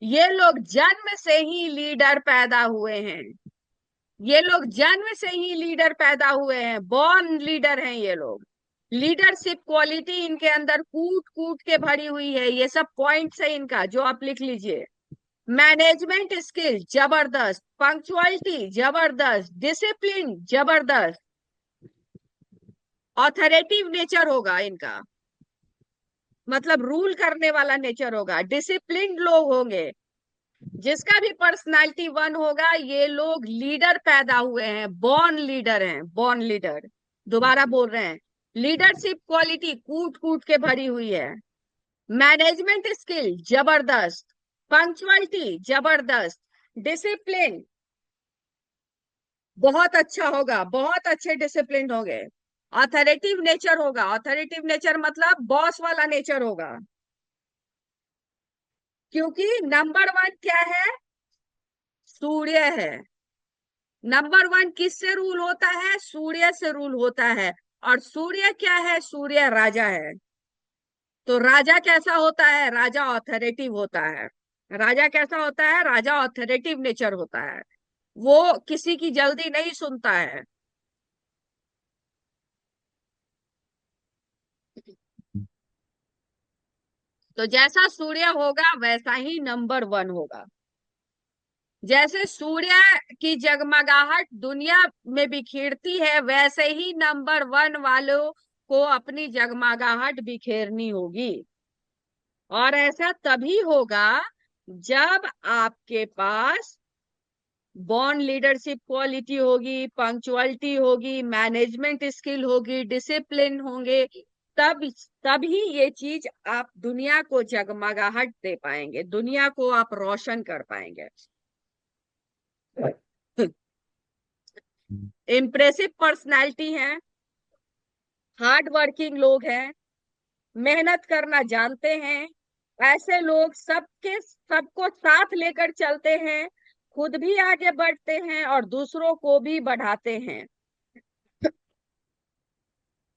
ये लोग जन्म से ही लीडर पैदा हुए हैं। ये लोग जन्म से ही लीडर पैदा हुए हैं, बॉर्न लीडर हैं ये लोग। लीडरशिप क्वालिटी इनके अंदर कूट कूट के भरी हुई है। ये सब पॉइंट्स है इनका जो आप लिख लीजिए। मैनेजमेंट स्किल जबरदस्त, पंक्चुअलिटी जबरदस्त, डिसिप्लिन जबरदस्त, ऑथोरेटिव नेचर होगा इनका, मतलब रूल करने वाला नेचर होगा, डिसिप्लिन्ड लोग होंगे। जिसका भी पर्सनालिटी 1 होगा, ये लोग लीडर पैदा हुए हैं, बॉर्न लीडर हैं, बॉर्न लीडर। दोबारा बोल रहे हैं, लीडरशिप क्वालिटी कूट कूट के भरी हुई है, मैनेजमेंट स्किल जबरदस्त, पंक्चुअलिटी जबरदस्त, डिसिप्लिन बहुत अच्छा होगा, बहुत अच्छे डिसिप्लिन होंगे, ऑथोरेटिव नेचर होगा। ऑथोरेटिव नेचर मतलब बॉस वाला नेचर होगा, क्योंकि नंबर 1 क्या है? सूर्य है। नंबर 1 किससे रूल होता है? सूर्य से रूल होता है। और सूर्य क्या है? सूर्य राजा है। तो राजा कैसा होता है? राजा ऑथोरेटिव होता है। राजा कैसा होता है? राजा ऑथोरेटिव नेचर होता है, वो किसी की जल्दी नहीं सुनता है। तो जैसा सूर्य होगा वैसा ही नंबर 1 होगा। जैसे सूर्य की जगमगाहट दुनिया में बिखेरती है, वैसे ही नंबर 1 वालों को अपनी जगमगाहट बिखेरनी होगी। और ऐसा तभी होगा जब आपके पास बॉर्न लीडरशिप क्वालिटी होगी, पंक्चुअलिटी होगी, मैनेजमेंट स्किल होगी, डिसिप्लिन होंगे। तभी ये चीज आप दुनिया को जगमगाहट दे पाएंगे, दुनिया को आप रोशन कर पाएंगे। इम्प्रेसिव पर्सनालिटी है, हार्ड वर्किंग लोग हैं, मेहनत करना जानते हैं। ऐसे लोग सबको साथ लेकर चलते हैं, खुद भी आगे बढ़ते हैं और दूसरों को भी बढ़ाते हैं।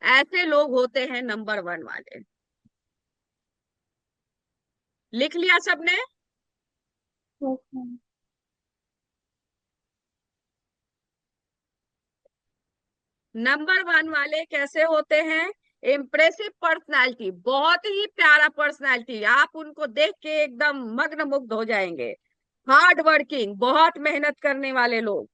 ऐसे लोग होते हैं नंबर 1 वाले। लिख लिया सबने? Yes, ma'am. नंबर 1 वाले कैसे होते हैं? इम्प्रेसिव पर्सनालिटी, बहुत ही प्यारा पर्सनालिटी, आप उनको देख के एकदम मग्न मुग्ध हो जाएंगे। हार्ड वर्किंग, बहुत मेहनत करने वाले लोग,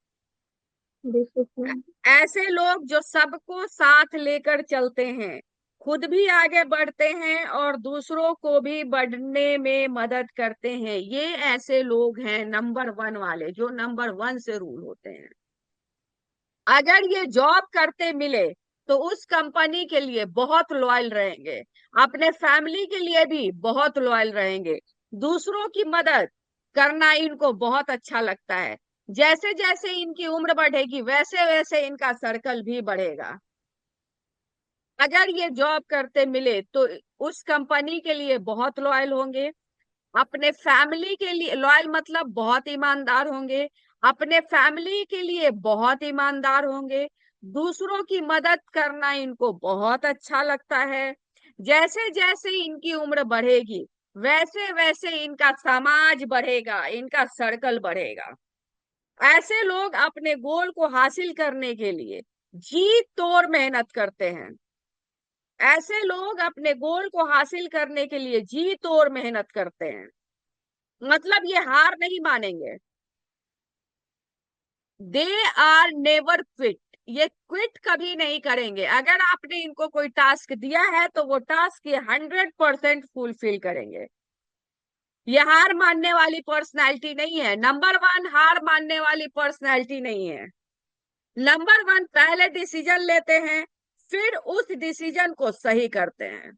Discipline. ऐसे लोग जो सबको साथ लेकर चलते हैं, खुद भी आगे बढ़ते हैं और दूसरों को भी बढ़ने में मदद करते हैं। ये ऐसे लोग हैं नंबर 1 वाले, जो नंबर 1 से रूल होते हैं। अगर ये जॉब करते मिले तो उस कंपनी के लिए बहुत लॉयल रहेंगे, अपने फैमिली के लिए भी बहुत लॉयल रहेंगे, दूसरों की मदद करना इनको बहुत अच्छा लगता है। जैसे जैसे इनकी उम्र बढ़ेगी वैसे वैसे इनका सर्कल भी बढ़ेगा। अगर ये जॉब करते मिले तो उस कंपनी के लिए बहुत लॉयल होंगे, अपने फैमिली के लिए लॉयल मतलब बहुत ईमानदार होंगे, अपने फैमिली के लिए बहुत ईमानदार होंगे, दूसरों की मदद करना इनको बहुत अच्छा लगता है। जैसे जैसे इनकी उम्र बढ़ेगी वैसे वैसे इनका समाज बढ़ेगा, इनका सर्कल बढ़ेगा। ऐसे लोग अपने गोल को हासिल करने के लिए जी तोड़ मेहनत करते हैं। ऐसे लोग अपने गोल को हासिल करने के लिए जी तोड़ मेहनत करते हैं, मतलब ये हार नहीं मानेंगे। दे आर नेवर क्विट, ये क्विट कभी नहीं करेंगे। अगर आपने इनको कोई टास्क दिया है तो वो टास्क ये 100% फुलफिल करेंगे। ये हार मानने वाली पर्सनैलिटी नहीं है। नंबर वन हार मानने वाली पर्सनैलिटी नहीं है। नंबर वन पहले डिसीजन लेते हैं, फिर उस डिसीजन को सही करते हैं।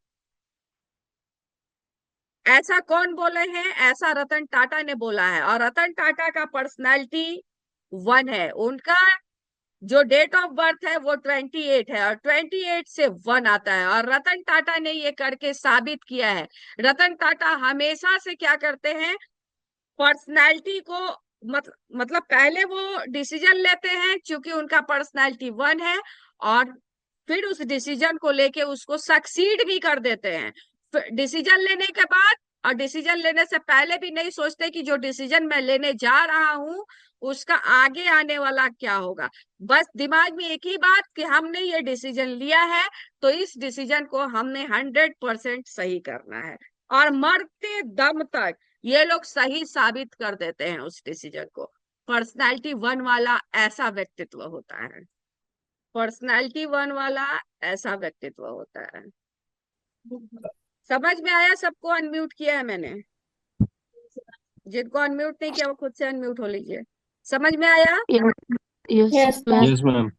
ऐसा कौन बोले हैं? ऐसा रतन टाटा ने बोला है। और रतन टाटा का पर्सनैलिटी 1 है। उनका जो डेट ऑफ बर्थ है वो 28 है, और 28 से 1 आता है। और रतन टाटा ने ये करके साबित किया है। रतन टाटा हमेशा से क्या करते हैं, पर्सनैलिटी को मतलब पहले वो डिसीजन लेते हैं क्योंकि उनका पर्सनैलिटी 1 है, और फिर उस डिसीजन को लेके उसको सक्सीड भी कर देते हैं। डिसीजन लेने के बाद और डिसीजन लेने से पहले भी नहीं सोचते कि जो डिसीजन मैं लेने जा रहा हूं उसका आगे आने वाला क्या होगा। बस दिमाग में एक ही बात कि हमने ये डिसीजन लिया है तो इस डिसीजन को हमने 100% सही करना है। और मरते दम तक ये लोग सही साबित कर देते हैं उस डिसीजन को। पर्सनैलिटी 1 वाला ऐसा व्यक्तित्व होता है। पर्सनैलिटी 1 वाला ऐसा व्यक्तित्व होता है। समझ में आया? सबको अनम्यूट किया है मैंने। जिनको अनम्यूट नहीं किया वो खुद से अनम्यूट हो लीजिए। समझ में आया? Yes Yes, ma'am. ma'am. Yes ma'am.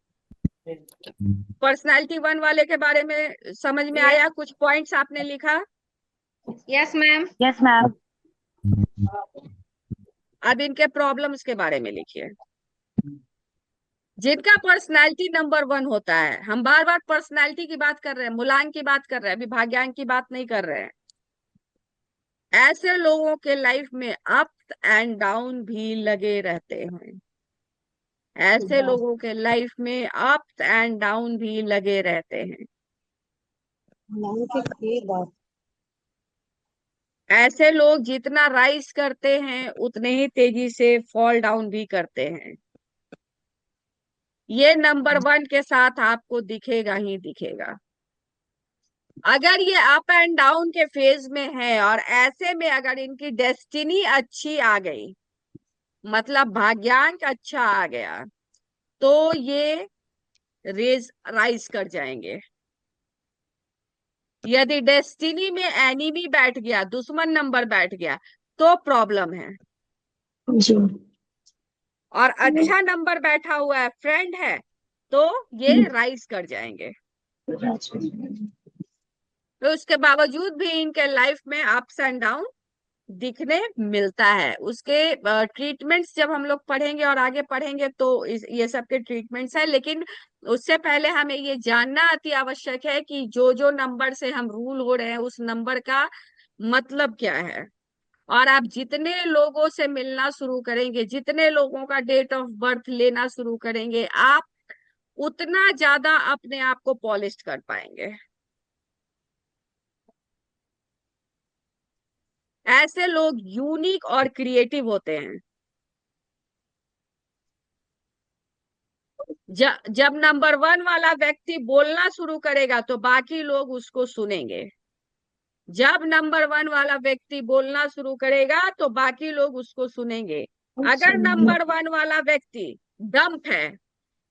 Personality 1 वाले के बारे में समझ में आया? कुछ पॉइंट्स आपने लिखा? Yes, ma'am. Yes, ma'am. अब इनके प्रॉब्लम्स के बारे में लिखिए। जिनका पर्सनैलिटी नंबर 1 होता है, हम बार बार पर्सनैलिटी की बात कर रहे हैं, मूलांक की बात कर रहे हैं, अभी भाग्यांक की बात नहीं कर रहे हैं। ऐसे लोगों के लाइफ में अप एंड डाउन भी लगे रहते हैं। ऐसे लोगों के लाइफ में अप एंड डाउन भी लगे रहते हैं। ऐसे लोग जितना राइज करते हैं उतने ही तेजी से फॉल डाउन भी करते हैं। ये नंबर 1 के साथ आपको दिखेगा ही दिखेगा। अगर ये अप एंड डाउन के फेज में है और ऐसे में अगर इनकी डेस्टिनी अच्छी आ गई, मतलब भाग्यांक अच्छा आ गया, तो ये राइज कर जाएंगे। यदि डेस्टिनी में एनिमी बैठ गया, दुश्मन नंबर बैठ गया, तो प्रॉब्लम है। जी। और अच्छा नंबर बैठा हुआ है, फ्रेंड है, तो ये राइज कर जाएंगे। तो उसके बावजूद भी इनके लाइफ में अप्स एंड डाउन दिखने मिलता है। उसके ट्रीटमेंट्स जब हम लोग पढ़ेंगे और आगे पढ़ेंगे तो ये सब के ट्रीटमेंट्स है। लेकिन उससे पहले हमें ये जानना अति आवश्यक है कि जो जो नंबर से हम रूल हो रहे हैं उस नंबर का मतलब क्या है। और आप जितने लोगों से मिलना शुरू करेंगे, जितने लोगों का डेट ऑफ बर्थ लेना शुरू करेंगे, आप उतना ज्यादा अपने आप को पॉलिश कर पाएंगे। ऐसे लोग यूनिक और क्रिएटिव होते हैं। जब नंबर 1 वाला व्यक्ति बोलना शुरू करेगा तो बाकी लोग उसको सुनेंगे। जब नंबर 1 वाला व्यक्ति बोलना शुरू करेगा तो बाकी लोग उसको सुनेंगे। अगर नंबर 1 वाला व्यक्ति डंप है,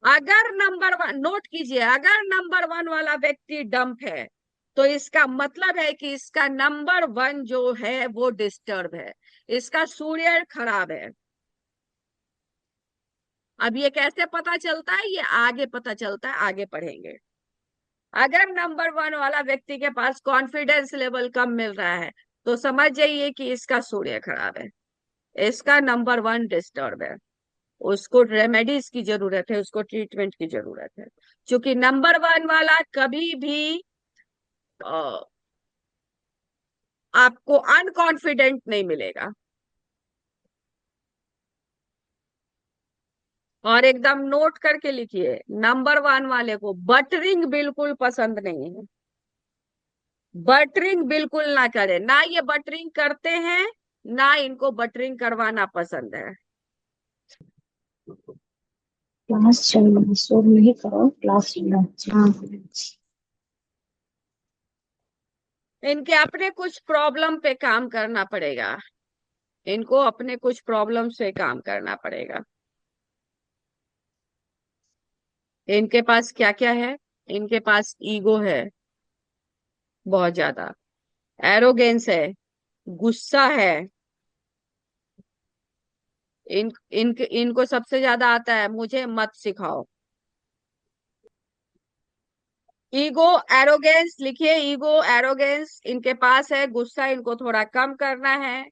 अगर नंबर 1 नोट कीजिए, अगर नंबर 1 वाला व्यक्ति डंप है तो इसका मतलब है कि इसका नंबर 1 जो है वो डिस्टर्ब है, इसका सूर्य खराब है। अब ये कैसे पता चलता है? ये आगे पता चलता है, आगे पढ़ेंगे। अगर नंबर 1 वाला व्यक्ति के पास कॉन्फिडेंस लेवल कम मिल रहा है तो समझ जाइए कि इसका सूर्य खराब है, इसका नंबर 1 डिस्टर्ब है। उसको रेमेडीज की जरूरत है, उसको ट्रीटमेंट की जरूरत है। क्योंकि नंबर 1 वाला कभी भी आपको अनकॉन्फिडेंट नहीं मिलेगा। और एकदम नोट करके लिखिए, नंबर 1 वाले को बटरिंग बिल्कुल पसंद नहीं है। बटरिंग बिल्कुल ना करे, ना ये बटरिंग करते हैं, ना इनको बटरिंग करवाना पसंद है। क्लास चल रहा है, शोर नहीं करो, क्लास चल रहा है। इनके अपने कुछ प्रॉब्लम पे काम करना पड़ेगा। इनको अपने कुछ प्रॉब्लम से काम करना पड़ेगा। इनके पास क्या क्या है? इनके पास ईगो है बहुत ज्यादा, एरोगेंस है, गुस्सा है। इनको सबसे ज्यादा आता है मुझे मत सिखाओ। ईगो, एरोगेंस लिखिए, ईगो एरोगेंस इनके पास है, गुस्सा इनको थोड़ा कम करना है,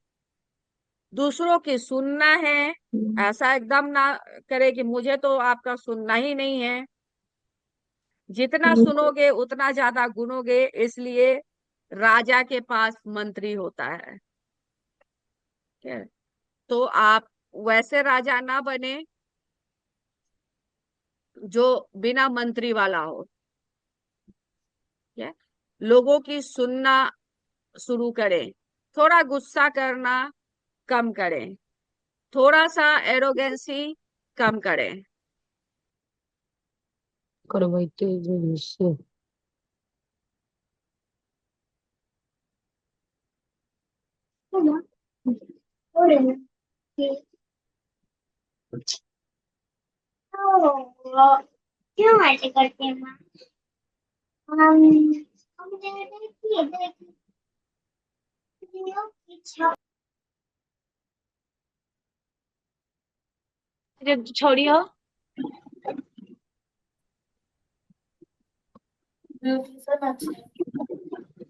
दूसरों की सुनना है, ऐसा एकदम ना करे कि मुझे तो आपका सुनना ही नहीं है। जितना सुनोगे उतना ज्यादा गुनोगे, इसलिए राजा के पास मंत्री होता है। ठीक है? तो आप वैसे राजा ना बने जो बिना मंत्री वाला हो। ठीक है? लोगों की सुनना शुरू करें, थोड़ा गुस्सा करना कम करें, थोड़ा सा एरोगेंसी कम करें। करवाइते हैं। क्यों ऐसे करते हैं माँ? हम छोड़ियो। ब्यूटिशन अच्छे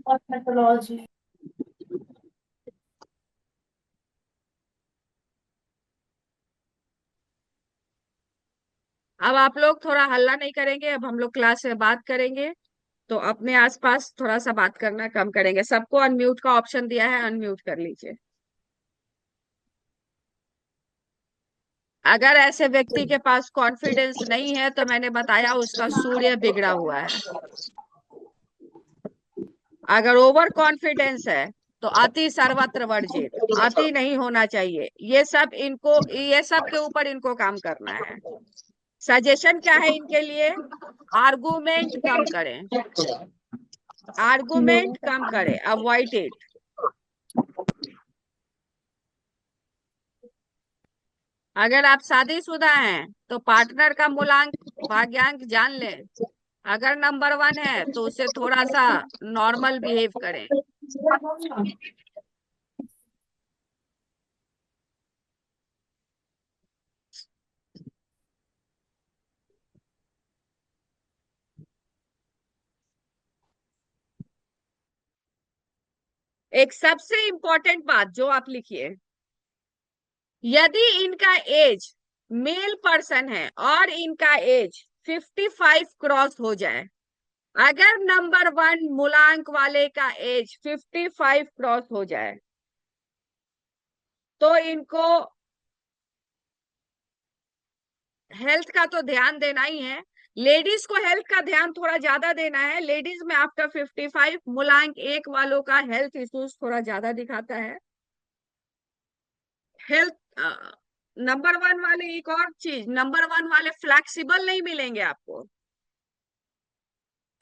और पैथोलॉजी। अब आप लोग थोड़ा हल्ला नहीं करेंगे, अब हम लोग क्लास में बात करेंगे, तो अपने आसपास थोड़ा सा बात करना कम करेंगे। सबको अनम्यूट का ऑप्शन दिया है, अनम्यूट कर लीजिए। अगर ऐसे व्यक्ति के पास कॉन्फिडेंस नहीं है तो मैंने बताया उसका सूर्य बिगड़ा हुआ है। अगर ओवर कॉन्फिडेंस है तो अति सर्वत्र वर्जित, अति नहीं होना चाहिए। ये सब के ऊपर इनको काम करना है। सजेशन क्या है इनके लिए? आर्गुमेंट कम करें, आर्गुमेंट कम करें, अवॉइड इट। अगर आप शादीशुदा हैं तो पार्टनर का मूलांक भाग्यांक जान लें। अगर नंबर 1 है तो उसे थोड़ा सा नॉर्मल बिहेव करें। एक सबसे इंपॉर्टेंट बात जो आप लिखिए, यदि इनका एज मेल पर्सन है और इनका एज 55 क्रॉस हो जाए, अगर नंबर 1 मूलांक वाले का एज 55 क्रॉस हो जाए तो इनको हेल्थ का तो ध्यान देना ही है। लेडीज को हेल्थ का ध्यान थोड़ा ज्यादा देना है। लेडीज में आफ्टर 55 मूलांक 1 वालों का हेल्थ इश्यूज थोड़ा ज्यादा दिखाता है। हेल्थ नंबर 1 वाले, एक और चीज, नंबर 1 वाले फ्लेक्सिबल नहीं मिलेंगे आपको,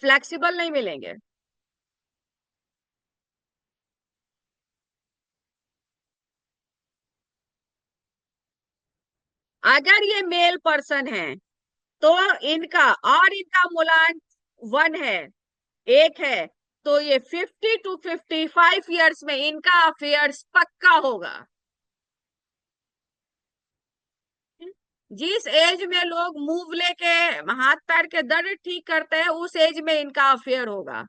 फ्लेक्सिबल नहीं मिलेंगे। अगर ये मेल पर्सन है तो इनका मूलांक 1 है, 1 है, तो ये 50 to 55 ईयर्स में इनका अफेयर्स पक्का होगा। जिस एज में लोग मूव लेके हाथ पैर के दर्द ठीक करते हैं उस एज में इनका अफेयर होगा।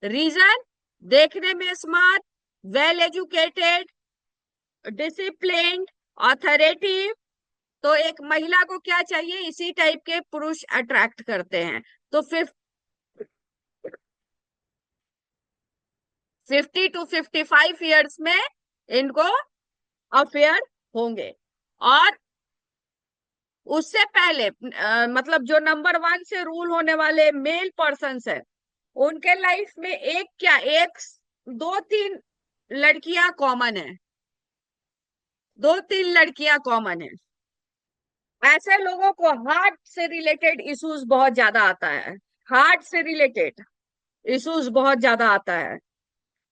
रीजन, देखने में smart, well educated, disciplined, authoritative. तो एक महिला को क्या चाहिए? इसी टाइप के पुरुष अट्रैक्ट करते हैं। तो 50 to 55 ईयर्स में इनको अफेयर होंगे। और उससे पहले मतलब जो नंबर 1 से रूल होने वाले मेल पर्सन्स है उनके लाइफ में एक 2-3 लड़कियां कॉमन है, 2-3 लड़कियां कॉमन है। ऐसे लोगों को हार्ट से रिलेटेड इश्यूज बहुत ज्यादा आता है, हार्ट से रिलेटेड इश्यूज बहुत ज्यादा आता है।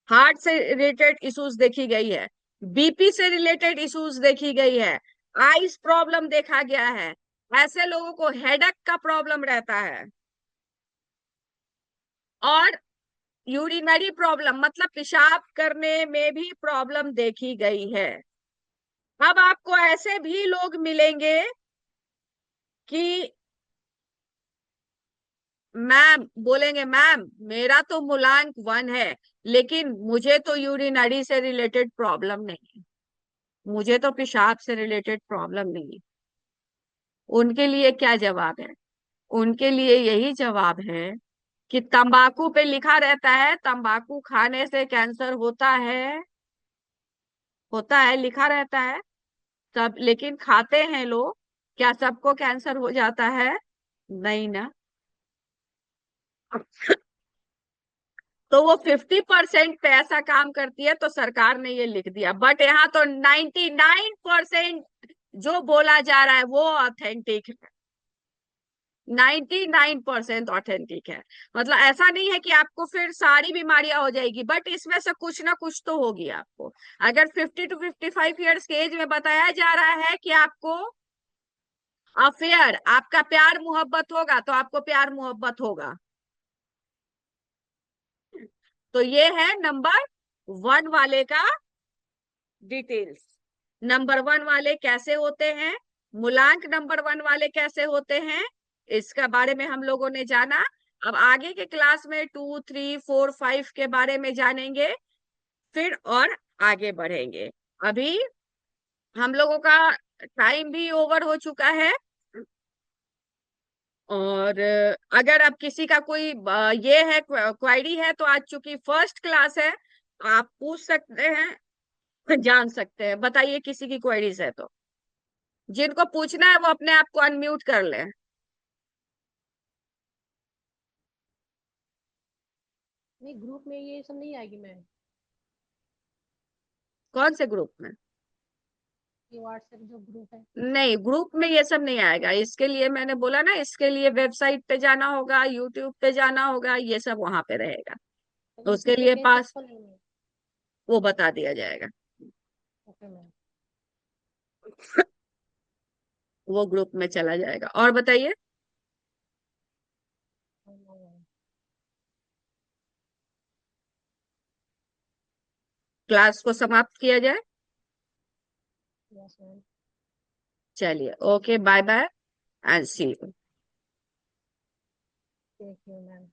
हार्ट से रिलेटेड इश्यूज देखी गई है, बीपी से रिलेटेड इश्यूज देखी गई है, आईज प्रॉब्लम देखा गया है, ऐसे लोगों को हेडेक का प्रॉब्लम रहता है, और यूरिनरी प्रॉब्लम मतलब पेशाब करने में भी प्रॉब्लम देखी गई है। अब आपको ऐसे भी लोग मिलेंगे कि मैम बोलेंगे, मैम मेरा तो मूलांक 1 है, लेकिन मुझे तो यूरिनरी से रिलेटेड प्रॉब्लम नहीं है, मुझे तो पेशाब से रिलेटेड प्रॉब्लम नहीं है। उनके लिए क्या जवाब है? उनके लिए यही जवाब है कि तंबाकू पे लिखा रहता है तंबाकू खाने से कैंसर होता है, लिखा रहता है सब, लेकिन खाते हैं लोग। क्या सबको कैंसर हो जाता है? नहीं ना। तो वो 50% पे ऐसा काम करती है, तो सरकार ने ये लिख दिया, बट यहाँ तो 99% जो बोला जा रहा है वो ऑथेंटिक है। 99% ऑथेंटिक है। मतलब ऐसा नहीं है कि आपको फिर सारी बीमारियां हो जाएगी, बट इसमें से कुछ ना कुछ तो होगी आपको। अगर 50 to 55 ईयर्स के एज में बताया जा रहा है कि आपको अफेयर, आपका प्यार मोहब्बत होगा, तो आपको प्यार मोहब्बत होगा। तो ये है नंबर 1 वाले का डिटेल्स। नंबर 1 वाले कैसे होते हैं, मूलांक नंबर 1 वाले कैसे होते हैं, इसका बारे में हम लोगों ने जाना। अब आगे के क्लास में 2, 3, 4, 5 के बारे में जानेंगे फिर, और आगे बढ़ेंगे। अभी हम लोगों का टाइम भी ओवर हो चुका है, और अगर अब किसी का कोई ये है क्वेरी है, तो आज चूंकि फर्स्ट क्लास है तो आप पूछ सकते हैं, जान सकते हैं। बताइए किसी की क्वेरीज है तो। जिनको पूछना है वो अपने आप को अनम्यूट कर ले। नहीं, ग्रुप में ये सब नहीं आएगी मैम, कौन से ग्रुप में? ये व्हाट्सएप जो ग्रुप है। नहीं, ग्रुप में ये सब नहीं आएगा। इसके लिए मैंने बोला ना, इसके लिए वेबसाइट पे जाना होगा, यूट्यूब पे जाना होगा, ये सब वहां पे रहेगा। तो तो उसके यूट्यूब पे लिए पेज पास, कैसे खोलेंगे? वो बता दिया जाएगा। Okay ma'am. वो ग्रुप में चला जाएगा। और बताइए, क्लास को समाप्त किया जाए। Yes ma'am. चलिए, okay, bye bye and see you. Thank you ma'am.